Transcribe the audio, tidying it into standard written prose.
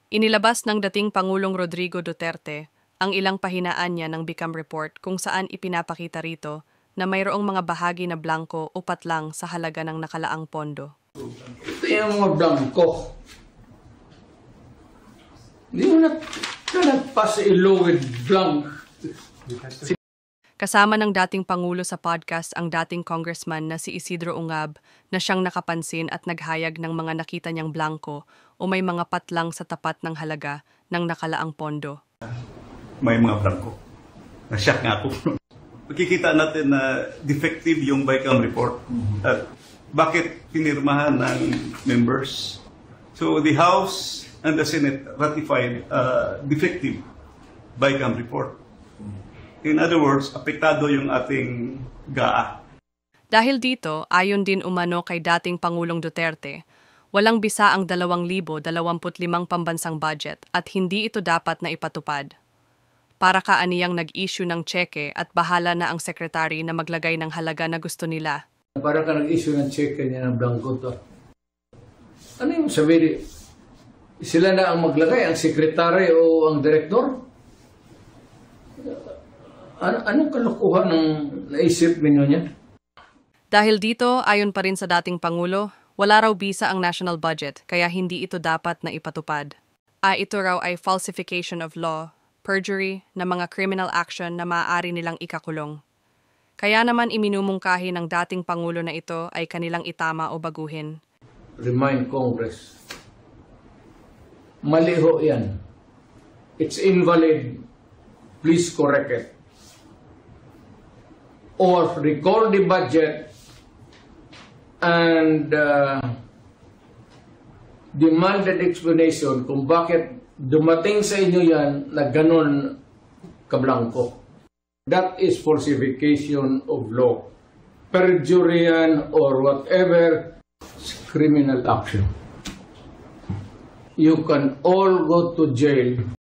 Inilabas ng dating Pangulong Rodrigo Duterte ang ilang pahinaan niya ng Bicam Report kung saan ipinapakita rito na mayroong mga bahagi na blanco o patlang sa halaga ng nakalaang pondo. Ito yung mga blanco. Hindi mo na nagpasa-ilo with blank. Kasama ng dating Pangulo sa podcast ang dating congressman na si Isidro Ungab na siyang nakapansin at naghayag ng mga nakita niyang blanco o may mga patlang sa tapat ng halaga ng nakalaang pondo. May mga blanco. Nasyak nga ako. Makikita natin na defective yung Bicam report. At bakit pinirmahan ng members? So the House and the Senate ratified defective Bicam report. In other words, apektado yung ating GAA. Dahil dito, ayon din umano kay dating Pangulong Duterte, walang bisa ang 2025 pambansang budget at hindi ito dapat na ipatupad. Para kaaniyang nag-issue ng tseke at bahala na ang sekretary na maglagay ng halaga na gusto nila. Para ka nag-issue ng check niya ng blanco to. Ano yung sabihin? Sila na ang maglagay, ang sekretary o ang direktor? Anong kalokohan ng naisip ninyo niya? Dahil dito, ayon pa rin sa dating Pangulo, wala raw bisa ang national budget kaya hindi ito dapat na ipatupad. Ito raw ay falsification of law, perjury na mga criminal action na maaari nilang ikakulong. Kaya naman iminumungkahi ng dating Pangulo na ito ay kanilang itama o baguhin. Remind Congress. Maliho yan. It's invalid. Please correct it. Or record the budget and demanded explanation kung bakit dumating sa inyo yan na ganun kablangko. That is falsification of law. Perjury yan or whatever, criminal action. You can all go to jail